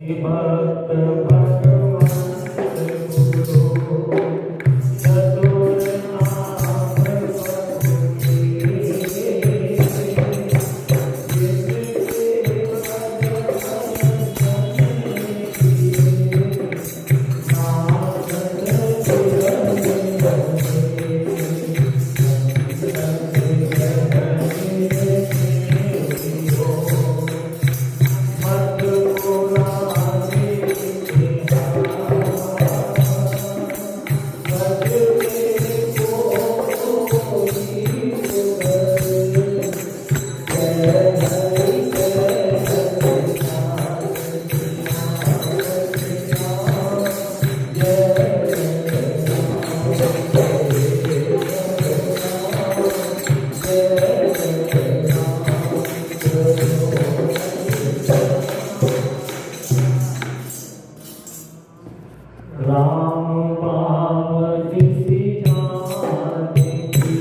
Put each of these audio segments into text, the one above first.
भक्त भगवंत गुरु चतुर नाम राम पावती जाने की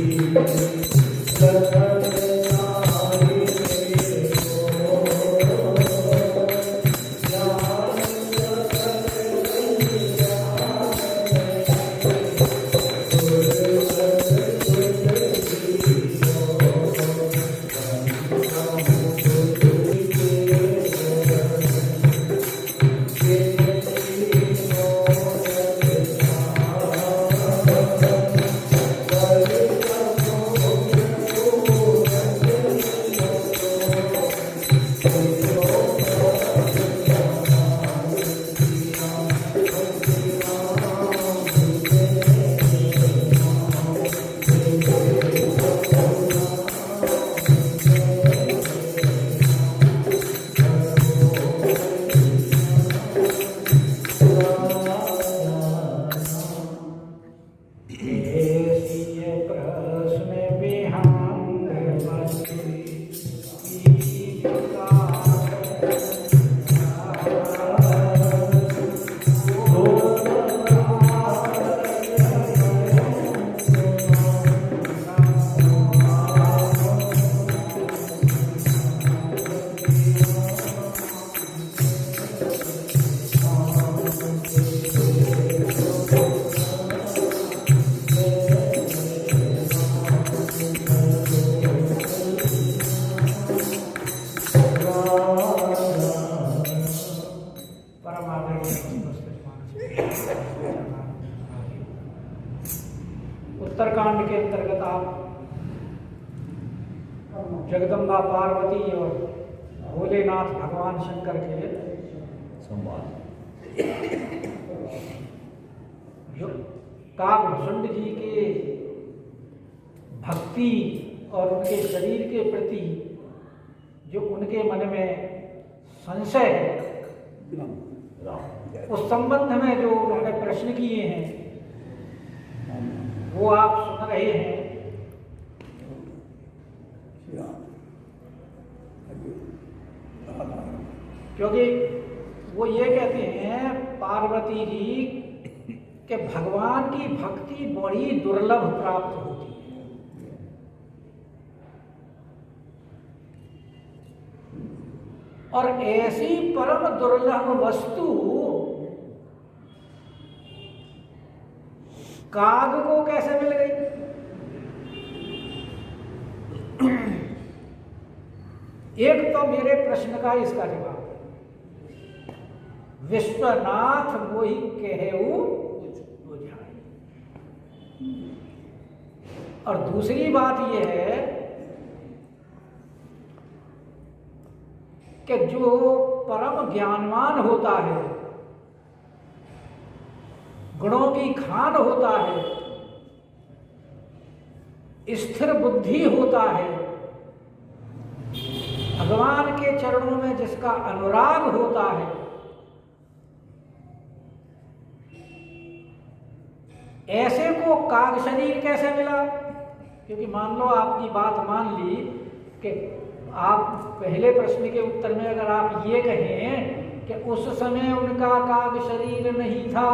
सतत नारी उत्तरकांड के अंतर्गत आप जगदम्बा पार्वती और भोलेनाथ भगवान शंकर के संवाद जो काकभुषुंड जी के भक्ति और उनके शरीर के प्रति जो उनके मन में संशय है उस संबंध में जो उन्होंने प्रश्न किए हैं वो आप सुन रहे हैं। क्योंकि वो ये कहते हैं पार्वती जी कि भगवान की भक्ति बड़ी दुर्लभ प्राप्त होती है और ऐसी परम दुर्लभ वस्तु काग को कैसे मिल गई? एक तो मेरे प्रश्न का इसका जवाब विश्वनाथ मोहि कहेऊ बुझाई। और दूसरी बात यह है कि जो परम ज्ञानवान होता है, गुणों की खान होता है, स्थिर बुद्धि होता है, भगवान के चरणों में जिसका अनुराग होता है, ऐसे को काग शरीर कैसे मिला? क्योंकि मान लो आपकी बात मान ली कि आप पहले प्रश्न के उत्तर में अगर आप ये कहें कि उस समय उनका काग शरीर नहीं था,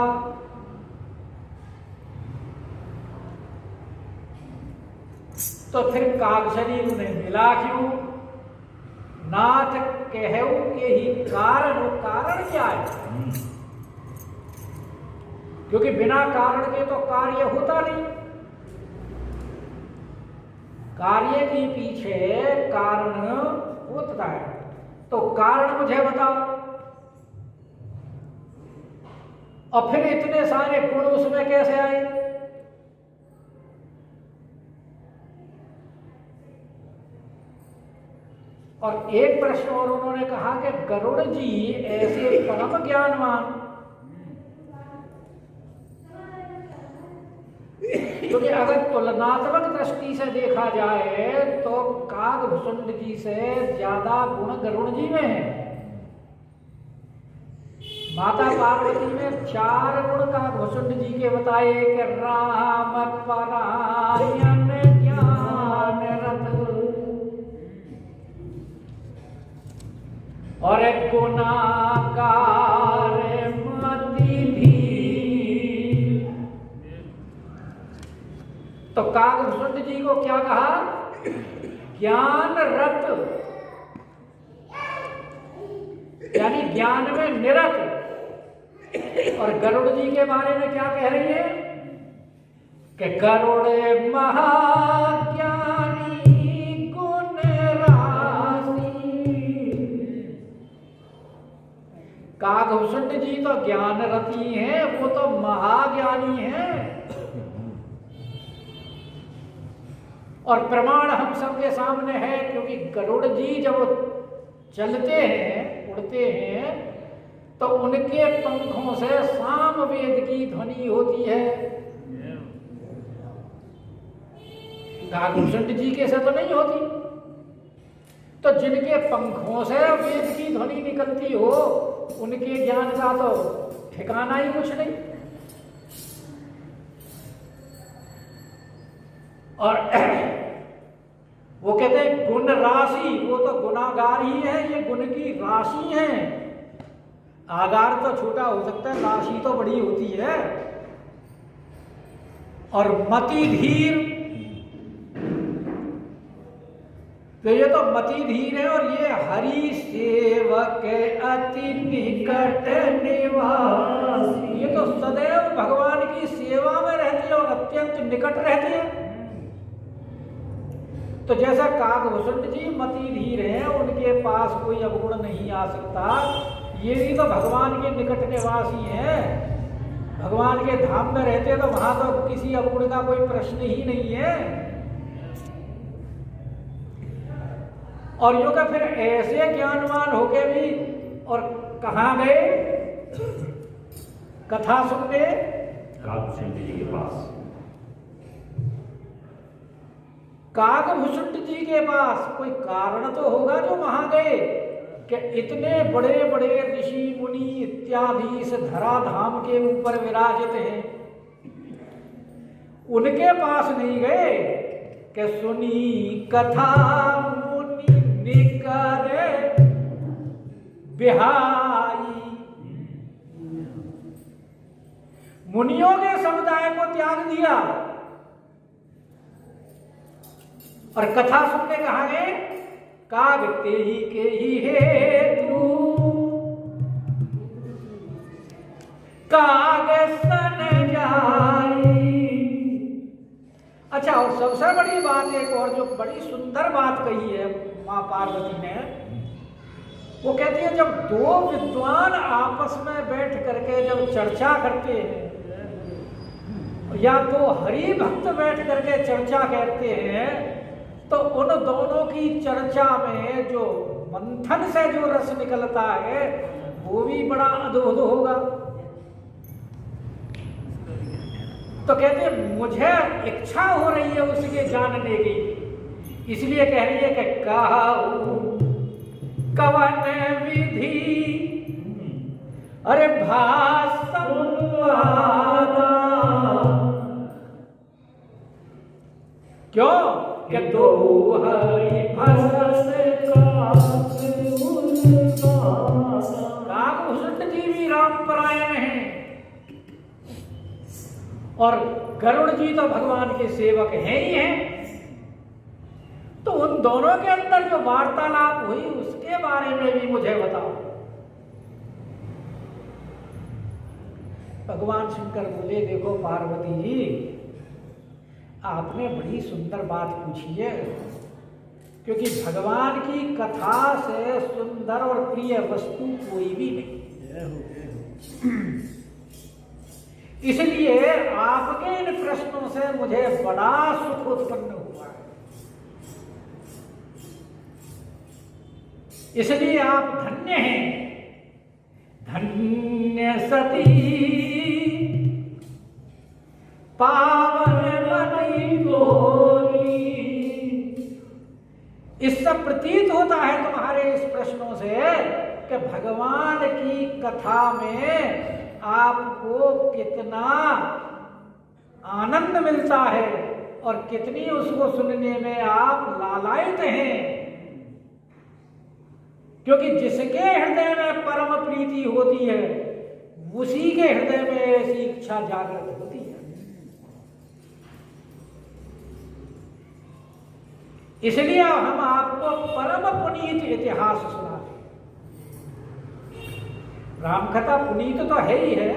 तो फिर काग शरीर उन्हें मिला क्यों? नाथ कहू के ही कारण, वो कारण क्या है? क्योंकि बिना कारण के तो कार्य होता नहीं। कार्य के पीछे कारण होता है, तो कारण मुझे बताओ। और फिर इतने सारे गुण उसमें कैसे आए? और एक प्रश्न और उन्होंने कहा कि गरुड़ जी ऐसे परम ज्ञानवान, क्योंकि अगर तुलनात्मक दृष्टि से देखा जाए तो कागभुसुंड जी से ज्यादा गुण गरुड़ जी में है। माता पार्वती में 4 गुण कागभुसुंड जी के बताए कि राम परायण ज्ञान रत और गुनागार मति धीर। तो कागभुसुंड जी को क्या कहा? ज्ञान रत, यानी ज्ञान में निरत। और गरुड़ जी के बारे में क्या कह रही है कि गरुड़ महाज्ञानी गुण राशि। कागभुसुंड जी तो ज्ञान रती हैं, वो तो महाज्ञानी हैं। और प्रमाण हम सबके सामने है, क्योंकि गरुड़ जी जब चलते हैं, उड़ते हैं, तो उनके पंखों से सामवेद की ध्वनि होती है। कागभुसुंड जी के से तो नहीं होती। तो जिनके पंखों से वेद की ध्वनि निकलती हो, उनके ज्ञान का तो ठिकाना ही कुछ नहीं। और वो कहते हैं गुण राशि, वो तो गुनागार ही है, ये गुण की राशि है। आगार तो छोटा हो सकता है, राशि तो बड़ी होती है। और मति धीर, तो ये तो मति धीर है। और ये हरि सेवक अति निकट निवासी, ये तो सदैव भगवान की सेवा में रहती है और अत्यंत निकट रहती है। तो जैसा कागभुसुंड जी मति धीर हैं, उनके पास कोई अवगुण नहीं आ सकता, ये भी तो भगवान के निकट निवासी हैं। भगवान के धाम में रहते तो वहां तो किसी अवगुण का कोई प्रश्न ही नहीं है। और यो का फिर ऐसे ज्ञानवान होके भी और कहाँ गए कथा सुनने? कागभुसुंड जी के पास। कागभुसुंड जी के पास कोई कारण तो होगा जो वहां गए, कि इतने बड़े बड़े ऋषि मुनि इत्यादि इस धराधाम के ऊपर विराजित हैं, उनके पास नहीं गए कि सुनी कथा मुनि निकर बिहाई। मुनियों के समुदाय को त्याग दिया और कथा सुनने कहाँ गए? काग ते ही के ही हेतु काग सन जाई। अच्छा, और सबसे बड़ी बात एक और जो बड़ी सुंदर बात कही है मां पार्वती ने, वो कहती है जब दो विद्वान आपस में बैठ करके जब चर्चा करते हैं, या तो हरि भक्त बैठ करके चर्चा करते हैं, तो उन दोनों की चर्चा में जो मंथन से जो रस निकलता है वो भी बड़ा अद्भुत होगा। तो कहते हैं मुझे इच्छा हो रही है उसके जानने की, इसलिए कह रही है कि कहूं कवन विधि अरे भाषण क्यों कि दो हरि कागभुसुंड जी भी राम परायण हैं और गरुड़ जी तो भगवान के सेवक हैं ही हैं। तो उन दोनों के अंदर जो वार्तालाप हुई उसके बारे में भी मुझे बताओ। भगवान शंकर बोले, देखो पार्वती जी, आपने बड़ी सुंदर बात पूछी है, क्योंकि भगवान की कथा से सुंदर और प्रिय वस्तु कोई भी नहीं। इसलिए आपके इन प्रश्नों से मुझे बड़ा सुख उत्पन्न हुआ है। इसलिए आप धन्य हैं, धन्य सती पावन मति गोरी। इससे प्रतीत होता है तुम्हारे इस प्रश्नों से कि भगवान की कथा में आपको कितना आनंद मिलता है और कितनी उसको सुनने में आप लालायित हैं। क्योंकि जिसके हृदय में परम प्रीति होती है उसी के हृदय में ऐसी इच्छा जागृत होती है। इसलिए हम आपको परम पुनीत इतिहास सुनाते हैं। रामकथा पुनीत तो है ही है,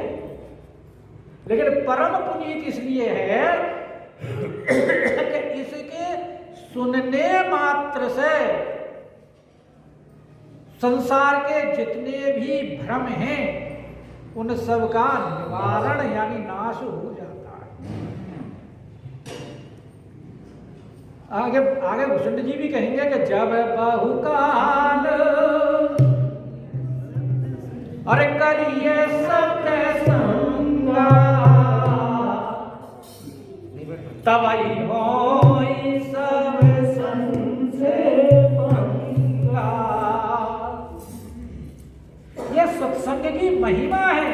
लेकिन परम पुनीत इसलिए है कि इसके सुनने मात्र से संसार के जितने भी भ्रम हैं उन सब का निवारण यानी नाश हो जाता है। आगे भूषण जी भी कहेंगे कि जब बहुकाल और करिए सत्य संगा तब हो सब संशय भंगा। यह सत्संग की महिमा है,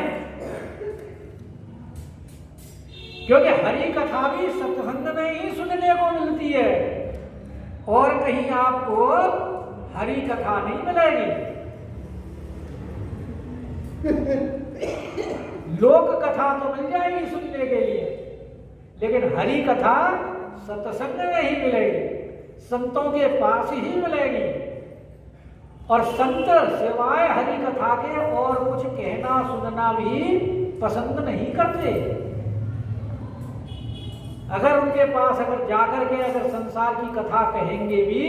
क्योंकि हरि कथा भी सत्संग में ही सुनने को मिलती है और कहीं आपको हरि कथा नहीं मिलेगी। लोक कथा तो मिल जाएगी सुनने के लिए, लेकिन हरि कथा सत्संग में ही मिलेगी, संतों के पास ही मिलेगी। और संत सिवाय हरि कथा के और कुछ कहना सुनना भी पसंद नहीं करते। अगर उनके पास अगर जाकर के अगर संसार की कथा कहेंगे भी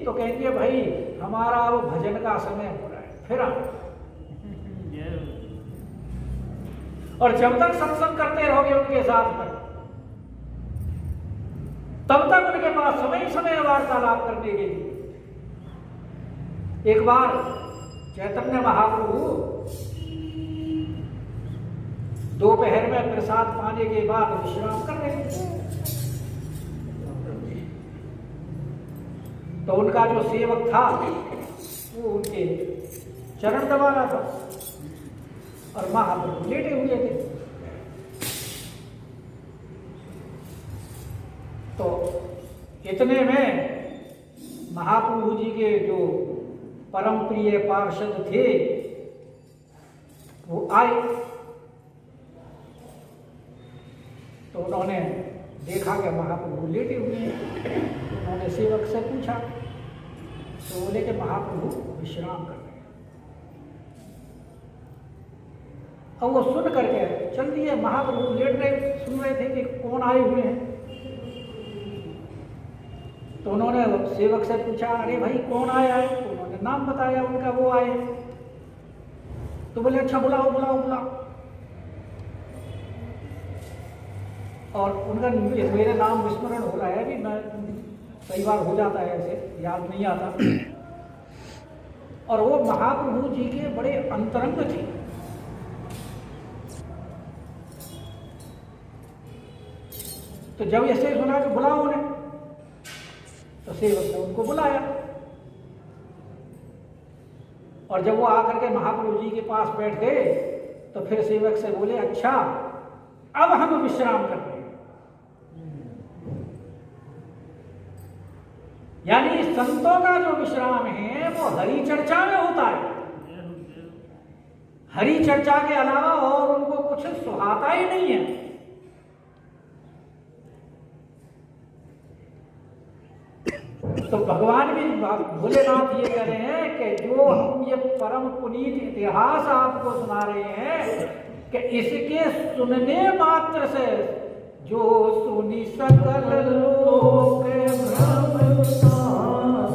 तो कहेंगे भाई हमारा वो भजन का समय हो रहा है, फिर और जब तक सत्संग करते रहोगे उनके साथ में तब तक उनके पास समय समय वार्तालाप करने के लिए। एक बार चैतन्य महाप्रभु दोपहर में प्रसाद पाने के बाद विश्राम कर रहे थे, तो उनका जो सेवक था वो उनके चरण दबा रहा था और महाप्रभु लेटे हुए थे। तो इतने में महाप्रभु जी के जो परम प्रिय पार्षद थे वो आए, तो उन्होंने देखा कि महाप्रभु लेटे हुए हैं। तो उन्होंने सेवक से पूछा, तो बोले कि महाप्रभु विश्राम कर रहे हैं। अब वो सुन करके चल दिए। महाप्रभु लेट रहे, सुन रहे थे कि कौन आए हुए हैं। तो उन्होंने सेवक से पूछा, अरे भाई कौन आया है? तो उन्होंने नाम बताया उनका, वो आए। तो बोले अच्छा बुलाओ बुलाओ बुलाओ। और उनका मेरे नाम विस्मरण हो रहा है, कि मैं कई बार हो जाता है, ऐसे याद नहीं आता। और वो महाप्रभु जी के बड़े अंतरंग थे। तो जब ऐसे सुना कि बुलाओ उन्हें, तो सेवक ने उनको बुलाया। और जब वो आकर के महाप्रभु जी के पास बैठ गए तो फिर सेवक से बोले, अच्छा अब हम विश्राम कर रहे हैं। यानी संतों का जो विश्राम है वो हरि चर्चा में होता है। हरि चर्चा के अलावा और उनको कुछ सुहाता ही नहीं है। तो भगवान भी भोलेनाथ ये कह रहे हैं कि जो हम ये परम पुनीत इतिहास आपको सुना रहे हैं कि इसके सुनने मात्र से जो सुनी सकल लोक भ्रम नाश।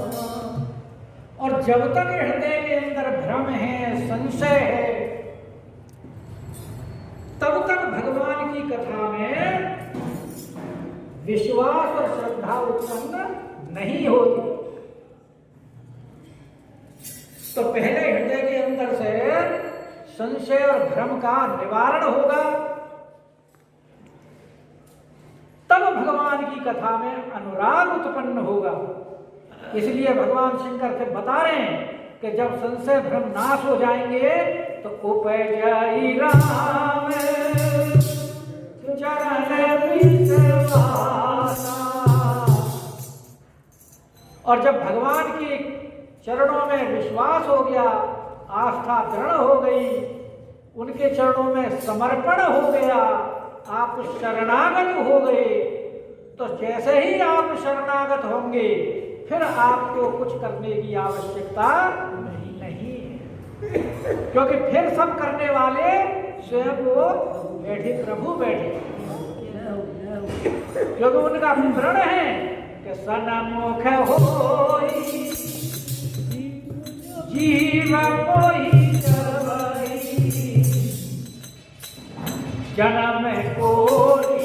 और जब तक हृदय के अंदर भ्रम है, संशय है, तब तक भगवान की कथा में विश्वास और श्रद्धा उत्पन्न नहीं होती। तो पहले हृदय के अंदर से संशय और भ्रम का निवारण होगा, तब भगवान की कथा में अनुराग उत्पन्न होगा। इसलिए भगवान शंकर फिर बता रहे हैं कि जब संशय भ्रम नाश हो जाएंगे तो उपजई राम चरण विश्वासा। और जब भगवान के चरणों में विश्वास हो गया, आस्था दृढ़ हो गई, उनके चरणों में समर्पण हो गया, आप शरणागत हो गए, तो जैसे ही आप शरणागत होंगे फिर आपको कुछ करने की आवश्यकता नहीं है, क्योंकि फिर सब करने वाले स्वयं वो बैठे, प्रभु बैठे, क्योंकि उनका प्रण है कि सन्मुख होई जीव कोई जन्म कोटि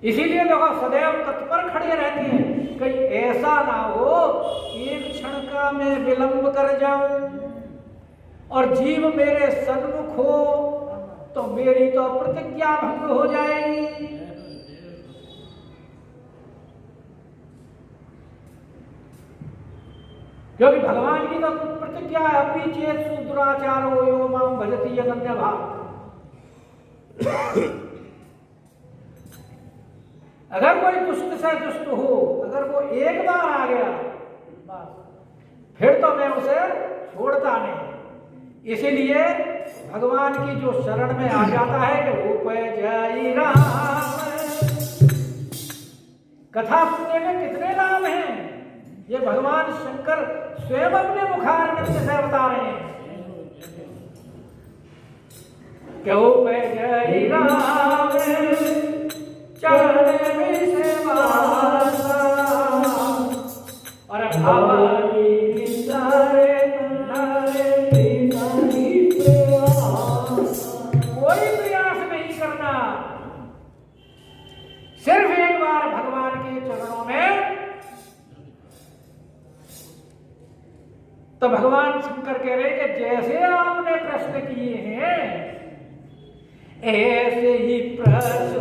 इसीलिए देखो सदैव तत्पर खड़े रहते हैं, कहीं ऐसा ना हो एक क्षण का मैं विलंब कर जाऊं और जीव मेरे सन्मुख हो तो मेरी तो प्रतिज्ञा भंग हो जाएगी। क्योंकि भगवान की तो प्रतिज्ञा है, अपनी चेत सुदुराचारो यो माम भजति अनन्य भाव। अगर कोई दुष्ट से दुष्ट हो, अगर वो एक बार आ गया बस फिर तो मैं उसे छोड़ता नहीं। इसीलिए भगवान की जो शरण में आ जाता है कि उपजई राम। कथा सुनने में कितने लाभ हैं, ये भगवान शंकर स्वयं अपने मुखारविंद से बता रहे हैं। क्यों उपजई राम चरण विश्वासा और भवानी निंदारे कोई प्रयास नहीं करना, सिर्फ एक बार भगवान के चरणों में। तो भगवान शंकर कह रहे कि जैसे आपने प्रश्न किए हैं ऐसे ही प्रश्न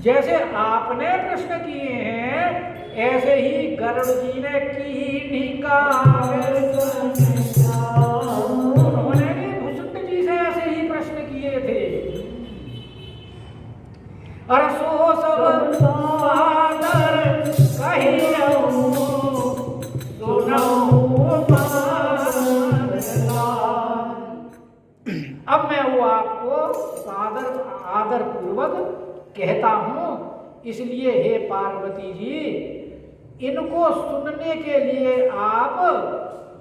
जैसे आपने प्रश्न किए हैं ऐसे ही गरुड़ जी ने की उन्होंने भी भुसुंड जी से ऐसे ही प्रश्न किए थे। और सो सब सादर अब मैं वो आपको आदर पूर्वक कहता हूं। इसलिए हे पार्वती जी, इनको सुनने के लिए आप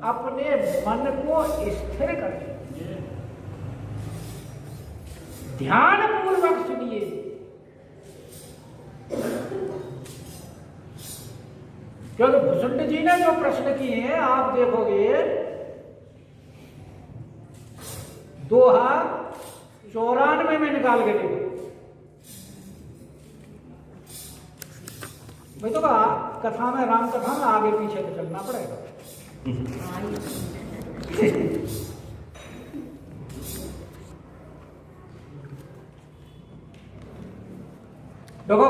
अपने मन को स्थिर करें, ध्यान पूर्वक सुनिए। क्योंकि भुसुंड जी ने जो प्रश्न किए हैं आप देखोगे, दोहा 94 में निकाल के देखो भाई। तो कथा में, राम कथा में आगे पीछे तो चलना पड़ेगा। देखो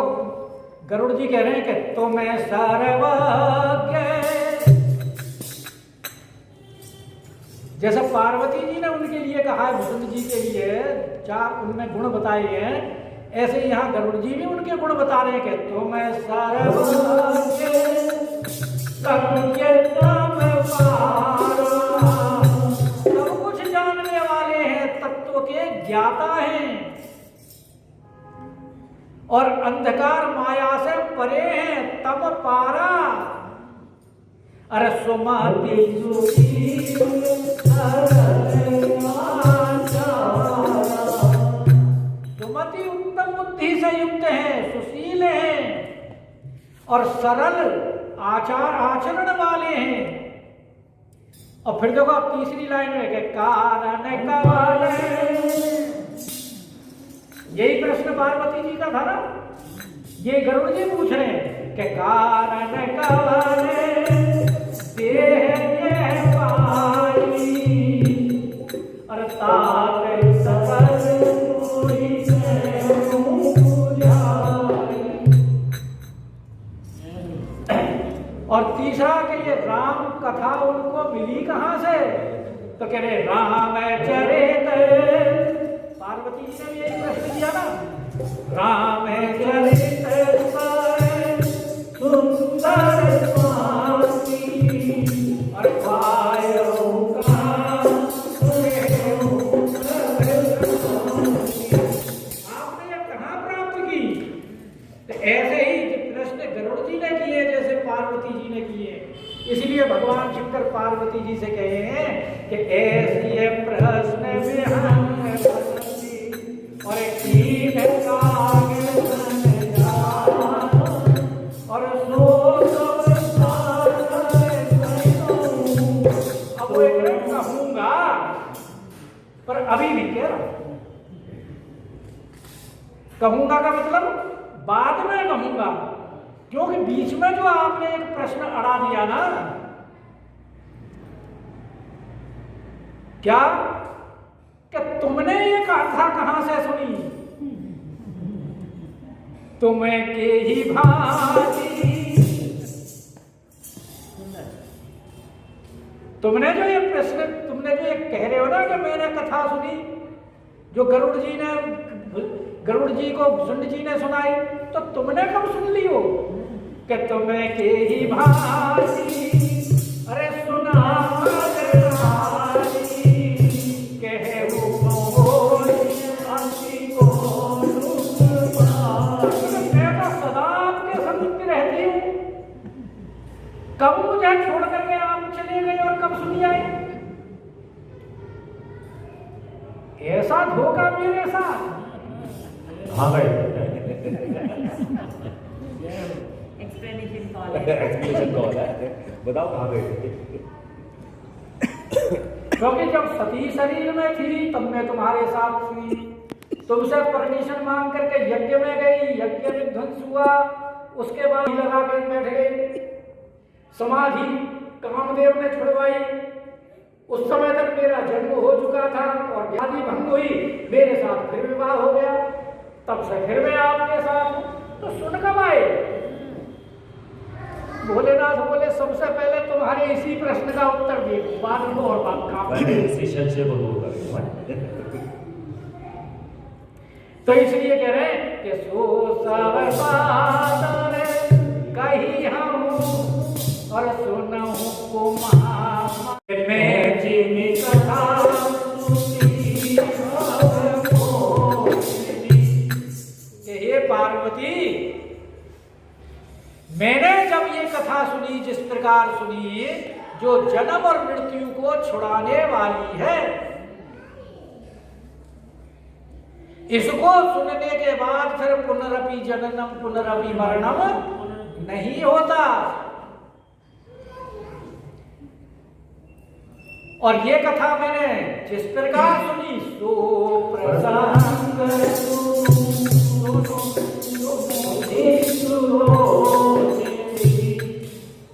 गरुड़ जी कह रहे हैं कि तुम्हें सर्वज्ञ, जैसा पार्वती जी ने उनके लिए कहा है, भुसुंड जी के लिए 4 उनमें गुण बताए हैं, ऐसे यहाँ गरुड़ जी भी उनके गुण बता रहे हैं कि तुम्हें सर्वज्ञ सब कुछ जानने ज्ञाता हैं और अंधकार माया से परे हैं, तम पारा। अरे सुमति सुमति उत्तम बुद्धि से युक्त है, सुशील हैं और सरल आचरण वाले हैं। और फिर देखो आप तीसरी लाइन में कि कारण कवले, यही प्रश्न पार्वती जी का था ना, ये गरुड़ जी पूछ रहे हैं कि कारण कवले देह पाई और ताप सबल पूरी और तीसरा कि ये राम कथा उनको मिली कहां से, तो कह रहे राम चरित, पार्वती जी ने भी यही प्रश्न किया ना, राम चरित सुंदर स्वामी और आपने ये कहां प्राप्त की। तो ऐसे ही प्रश्न गरुड़ जी ने किए जैसे पार्वती जी ने किए, इसलिए भगवान शंकर पार्वती जी से कहे हैं कि ऐसे प्रश्न में हम और एक और अब वो एक कहूंगा पर अभी नहीं कह रहा। कहूंगा का मतलब बाद में कहूंगा, क्योंकि बीच में जो आपने एक प्रश्न अड़ा दिया ना, क्या कि तुमने ये कथा कहां से सुनी, तुम्हें के ही भांति, तुमने जो ये प्रश्न, तुमने जो ये कह रहे हो ना कि मैंने कथा सुनी जो गरुड़ जी को शुंड जी ने सुनाई, तो तुमने कब सुन ली हो कि तुम्हें के ही भांति, अरे सुना कब मुझे छोड़ करके आप चले गए और कब सुनी आई। ऐसा धोखा मेरे साथ। हाँ भाई एक्सप्लेनेशन कॉल है, बताओ कहाँ गए। क्योंकि जब सती शरीर में थी तब मैं तुम्हारे साथ थी, तुमसे परमिशन मांग करके यज्ञ में गई, यज्ञ में ध्वंस हुआ, उसके बाद लगा कर बैठ गई, समाधि कामदेव ने छुड़वाई, उस समय तक मेरा जन्म हो चुका था और व्याधि भंग हुई, मेरे साथ फिर विवाह हो गया, तब से फिर मैं आपके साथ हूं। तो सुन कब आए। भोलेनाथ बोले सबसे पहले तुम्हारे इसी प्रश्न का उत्तर दिए, बाद में और बात काम। तो इसलिए कह रहे हैं कि सो सब कही हम और सुनहु कुमार मैं जिन कथा हे पार्वती, मैंने जब ये कथा सुनी, जिस प्रकार सुनी जो जन्म और मृत्यु को छुड़ाने वाली है, इसको सुनने के बाद फिर पुनरपि जननम पुनरपि मरणम नहीं होता। और ये कथा मैंने जिस प्रकार सुनी सो प्रसंग,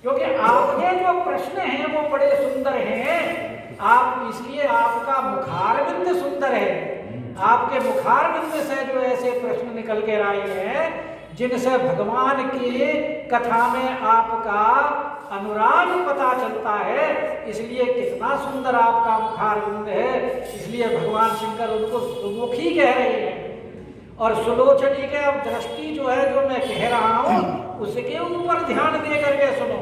क्योंकि आपके जो प्रश्न हैं वो बड़े सुंदर हैं, आप इसलिए आपका मुखारविंद सुंदर है, आपके मुखारविंद से जो ऐसे प्रश्न निकल के आए हैं जिनसे भगवान की कथा में आपका अनुराग पता चलता है, इसलिए कितना सुंदर आपका मुखारविंद है, इसलिए भगवान शंकर उनको सुमुखी कह रहे हैं। और सुलोचनी के अब दृष्टि जो है, जो मैं कह रहा हूं उसके ऊपर ध्यान दे करके सुनो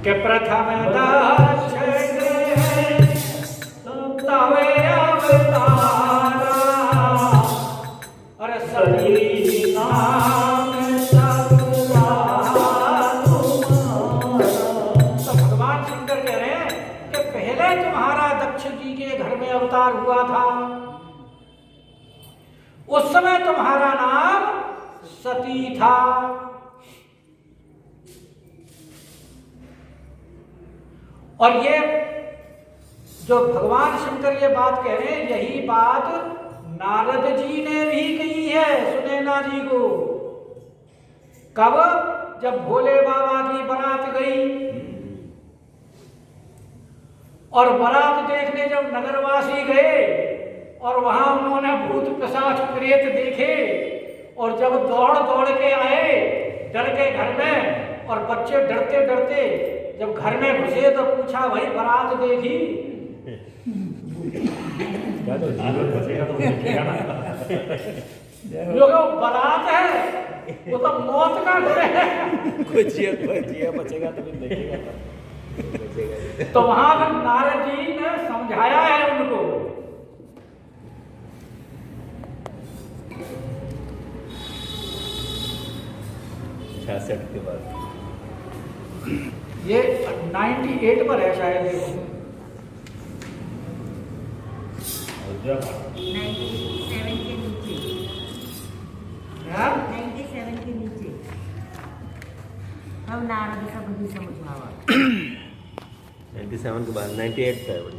कि प्रथम दर्शन तवे सती था। और ये जो भगवान शंकर ये बात कह रहे हैं, यही बात नारद जी ने भी कही है सुनैना जी को। कब? जब भोले बाबा की बारात गई और बारात देखने जब नगरवासी गए और वहां उन्होंने भूत पिशाच प्रेत देखे और जब दौड़ दौड़ के आए डर के घर में, और बच्चे डरते डरते जब घर में घुसे तो पूछा भाई बारात देखी? क्या तो जीवन बचेगा तो देखेगा ना। लोगों बारात है, वो तो मौत का घर है। कोई जिया बचेगा तो फिर देखेगा। तो वहां पर नारद जी ने समझाया है उनको। के बाद ये 98 पर है शायद। 97 के नीचे, हाँ? 97 के नीचे अब नारद का बुद्धि समझावा। 97 के बाद 98 का है वो।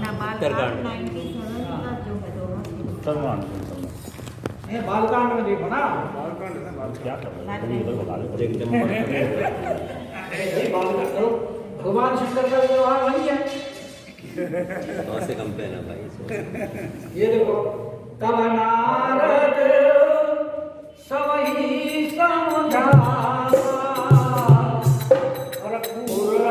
ना बालकांड 97 का जो है दोनों ये बालकांड में देखो ना। क्या कर रहे हैं उधर बता दो। एकदम ये बालकांड भगवान शंकर का व्यवहार वही है। कौन से कम पे है ना भाई। ये देखो, तब नारद सबही समझावा और पूर्ण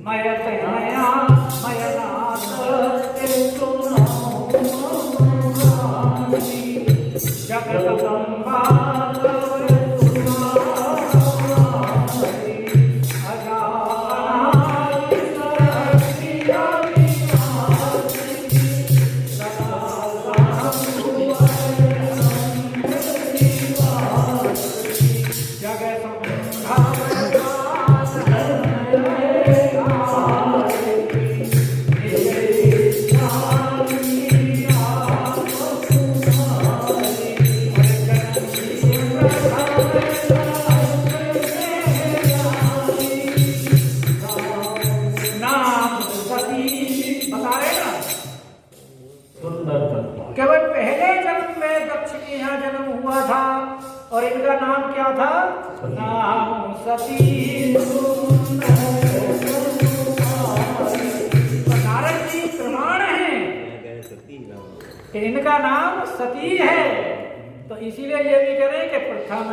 मयत नया मयनाथ जगदम्बा केवल पहले जन्म में दक्ष के यहाँ जन्म हुआ था और इनका नाम क्या था? नाम सती। नारद जी प्रमाण है कि इनका नाम सती है। तो इसीलिए ये भी करें कि प्रथम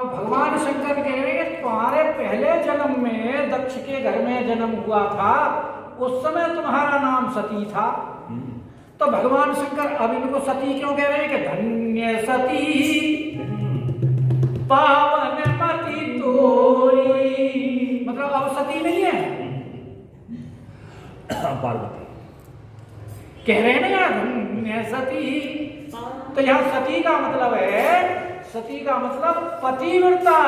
भगवान शंकर कह रहे हैं तुम्हारे पहले जन्म में दक्ष के घर में जन्म हुआ था, उस समय तुम्हारा नाम सती था। तो भगवान शंकर अब इनको सती क्यों कह रहे हैं कि धन्य सती पावन मति तोरी, मतलब अब सती नहीं है, पार्वती कह रहे हैं ना यार धन्य सती। तो यहाँ सती का मतलब है, सती का मतलब पतिव्रता।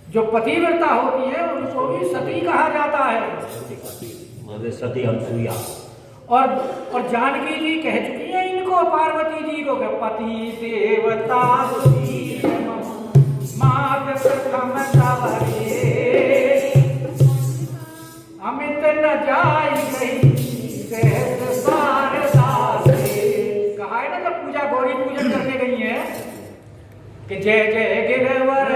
जो पतिव्रता होती है उनको भी सती कहा जाता है। सती अनसुईया। और जानकी जी कह चुकी है इनको, पार्वती जी को, पति देवता मात प्रथम अमित न जाई गई सहस शारदा से। कहा है ना जब पूजा गौरी पूजन करने गई है कि जय जय गिरवर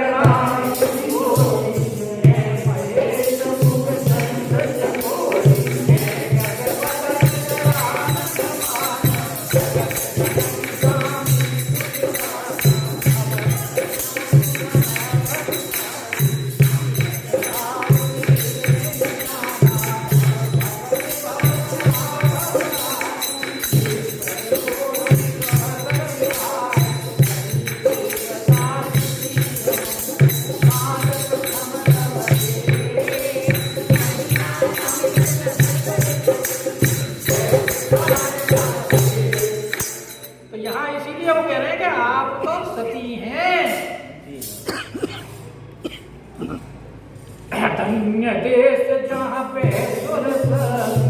धन्य देश जहाँ पे सुरसरी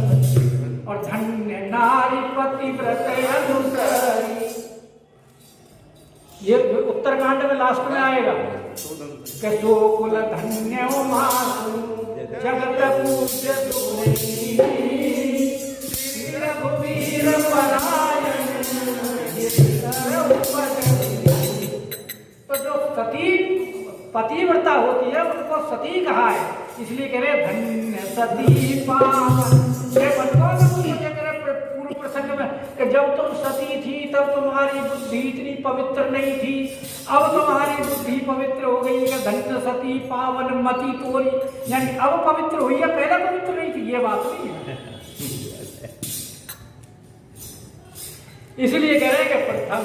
और धन्य नारी पतिव्रत अनुसरी। ये उत्तरकांड में लास्ट में आएगा कि जो कुल धन्य मासु जगत पूज्य रघुवीर परायण। तो जो सती पतिव्रता होती है उनको सती कहा है, इसलिए कह रहे धन्य सती पावन। ये पूर्व प्रसंग में कि जब तुम सती थी तब तुम्हारी बुद्धि इतनी पवित्र नहीं थी, अब तुम्हारी बुद्धि पवित्र हो गई है। धन्य सती पावन मति तोरी, यानी अब पवित्र हुई है, पहले पवित्र नहीं थी, ये बात नहीं है। इसलिए कह रहे हैं कि प्रथम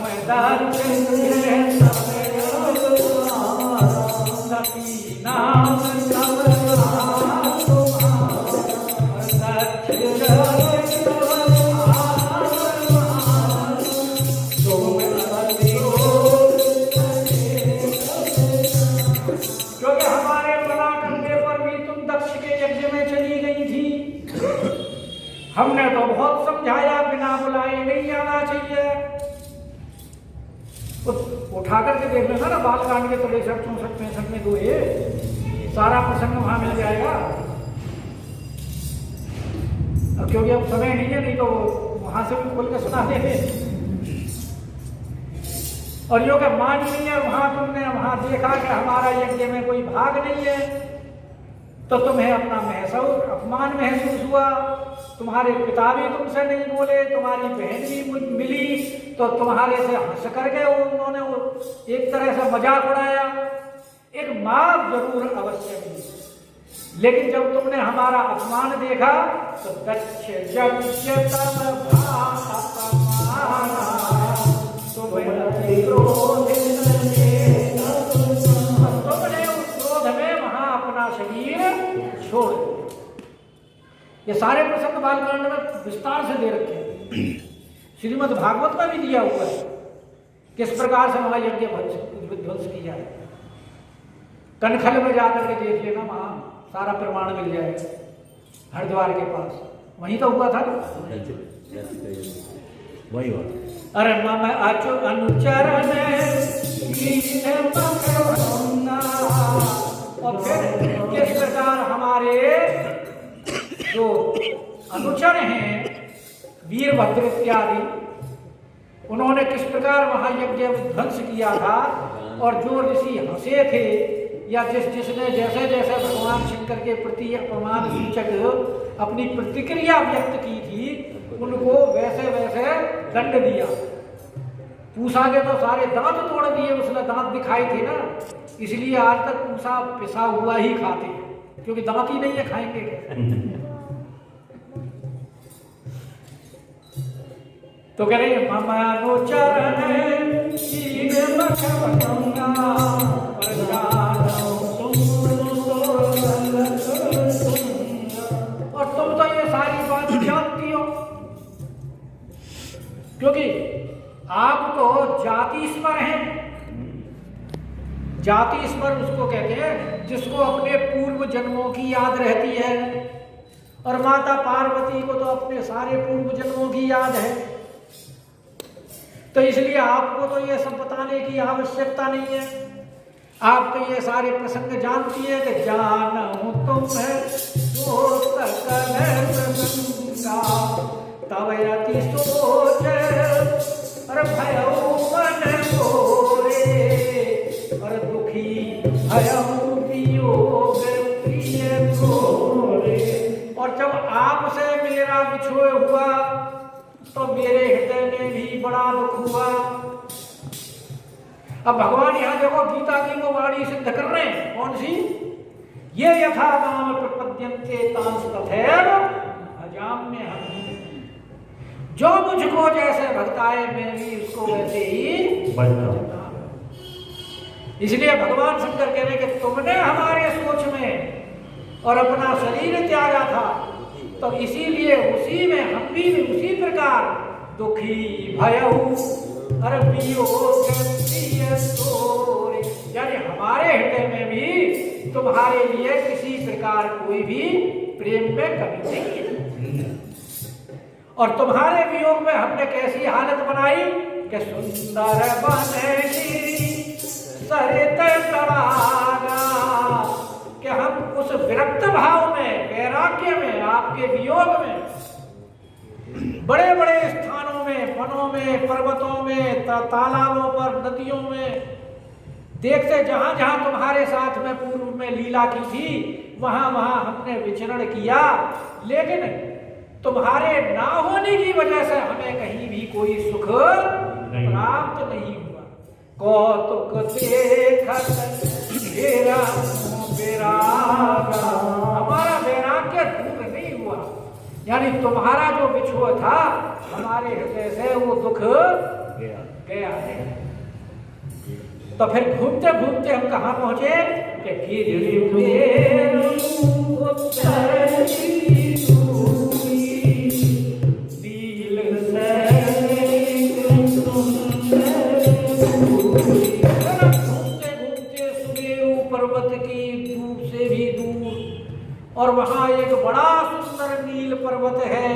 क्योंकि हमारे मना करने पर भी तुम दक्ष के यज्ञ में चली गई थी। हमने तो बहुत समझाया, बिना बुलाए नहीं आना चाहिए। उठा करके देख लेना ना बालकांड के 63, 64, 65 में 2 सारा प्रसंग वहां मिल जाएगा। अब क्योंकि अब समय नहीं है, नहीं तो वहां से भी खोल के सुना देते। और यो क्या मान नहीं है, वहां तुमने वहां देखा कि हमारा यज्ञ में कोई भाग नहीं है, तो तुम्हें अपना अपमान महसूस हुआ। तुम्हारे पिता भी तुमसे नहीं बोले, तुम्हारी बहन भी मिली तो तुम्हारे से हंस करके उन्होंने एक तरह से मजाक उड़ाया। एक माफ जरूर अवश्य मिली, लेकिन जब तुमने हमारा अपमान देखा तो तुमने उस क्रोध में वहां अपना शरीर छोड़ दिया। ये सारे प्रसंग बालकांड में विस्तार से दे रखे हैं, श्रीमद् भागवत में भी दिया हुआ है किस प्रकार से वहां यज्ञ ध्वंस किया है। कनखल में जाकर के देख लेना, वहां सारा प्रमाण मिल जाएगा। हरिद्वार के पास वहीं तो हुआ था, वही हुआ। अरे मम अचु अनुचरण और फिर किस प्रकार हमारे जो अनुचर हैं वीरभद्र इत्यादि, उन्होंने किस प्रकार वहां यज्ञ ध्वंस किया था। और जो ऋषि हंसे थे या जिसने जैसे जैसे भगवान शंकर के प्रति अपमान सूचक अपनी प्रतिक्रिया व्यक्त की थी, उनको वैसे वैसे दंड दिया। पूसा के तो सारे दांत तोड़ दिए, उसने दांत दिखाई थे ना, इसलिए आज तक पूसा पिसा हुआ ही खाते हैं, क्योंकि दांत ही नहीं है, खाएंगे। तो कह रहे और तुम तो ये सारी बात जानती हो, क्योंकि आप तो जाति स्मर हैं। जाति स्मर उसको कहते हैं जिसको अपने पूर्व जन्मों की याद रहती है, और माता पार्वती को तो अपने सारे पूर्व जन्मों की याद है। तो इसलिए आपको तो ये सब बताने की आवश्यकता नहीं है, आप तो ये सारे प्रसंग जानती है कि जानूं तुम तब यति सोच अरे भयऊ मन मोरे अरे दुखी भयऊ वियोग प्रिय तोरे। और जब आपसे मेरा बिछोह हुआ तो मेरे हृदय में भी बड़ा दुख हुआ। अब भगवान यहाँ देखो गीता की वो वाणी सिद्ध कर रहे हैं, कौन सी? ये यथा नाम प्रपद्यन्ते तांस तथैव भजाम्य हम। जो मुझको जैसे भक्ताए मैं भी उसको वैसे ही भजता। इसलिए भगवान शंकर कह रहे कि तुमने हमारे सोच में और अपना शरीर त्यागा था, तो इसीलिए उसी में हम भी उसी प्रकार दुखी भयऊ अरे वियोग प्रिय तोरे, यानी हमारे हृदय में भी तुम्हारे लिए किसी प्रकार कोई भी प्रेम में कमी नहीं है। और तुम्हारे वियोग में हमने कैसी हालत बनाई कि सुंदर बनेगी सरित तड़ागा, कि हम उस विरक्त भाव में, वैराग्य में, आपके वियोग में बड़े बड़े स्थानों में, वनों में, पर्वतों में, तालाबों पर, नदियों में देखते, जहां जहां तुम्हारे साथ में पूर्व में लीला की थी वहां वहां हमने विचरण किया, लेकिन तुम्हारे ना होने की वजह से हमें कहीं भी कोई सुख प्राप्त नहीं हुआ। कौतुक देखत मेरा वैरागा, हमारा वैराग्य दूर नहीं हुआ, यानी तुम्हारा जो बिछुआ था हमारे हृदय से वो दुख गया है। तो फिर घूमते घूमते हम कहाँ पहुंचे कि पर्वत की दूर से भी दूर, और वहां एक बड़ा सुंदर नील पर्वत है।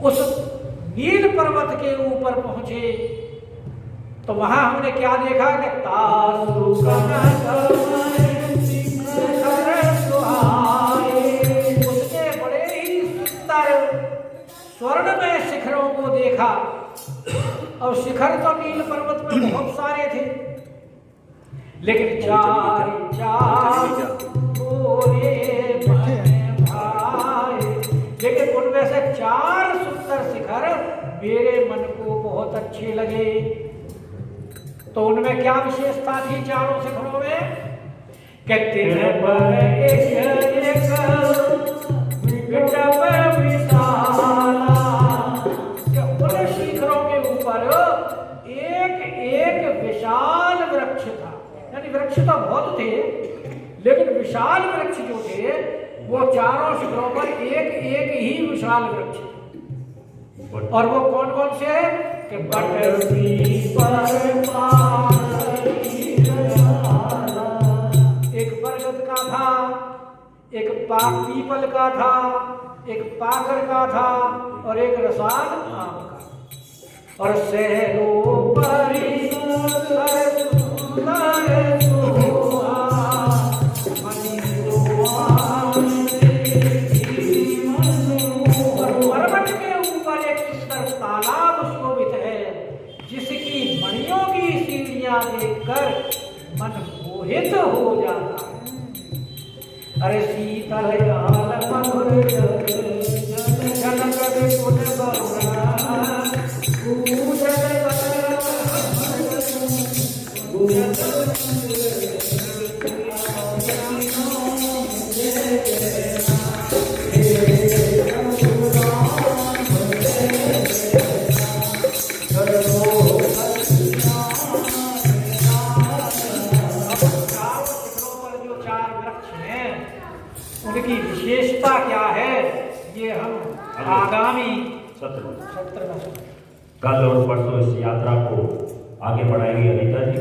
उस नील पर्वत के ऊपर पहुंचे तो वहां हमने क्या देखा कि उसके बड़े ही सुंदर स्वर्णमय शिखरों को देखा। और शिखर तो नील पर्वत में बहुत सारे थे, लेकिन चार चार गोरे भाई, लेकिन उनमें से 4 सुंदर शिखर मेरे मन को बहुत अच्छे लगे। तो उनमें क्या विशेषता थी चारों शिखरों में? कहते हैं पर उन शिखरों के ऊपर एक एक विशाल वृक्ष था, यानी वृक्ष तो बहुत थे, लेकिन विशाल वृक्ष जो थे वो चारों शिखरों पर एक एक ही विशाल वृक्ष थे। और वो कौन कौन से हैं? कि एक बरगद का था, एक पीपल का था, एक पाकर का था, और एक रसाल आम का। और सहरो पर्वत के ऊपर एक सुंदर तालाब शोभित है, जिसकी मणियों की सीढ़ियां देखकर मन मोहित हो जाता है। अरे शीतल मधुर उनकी विशेषता क्या है, ये हम आगामी सत्र में कल और परसों इस यात्रा को आगे बढ़ाएंगे अनीता जी।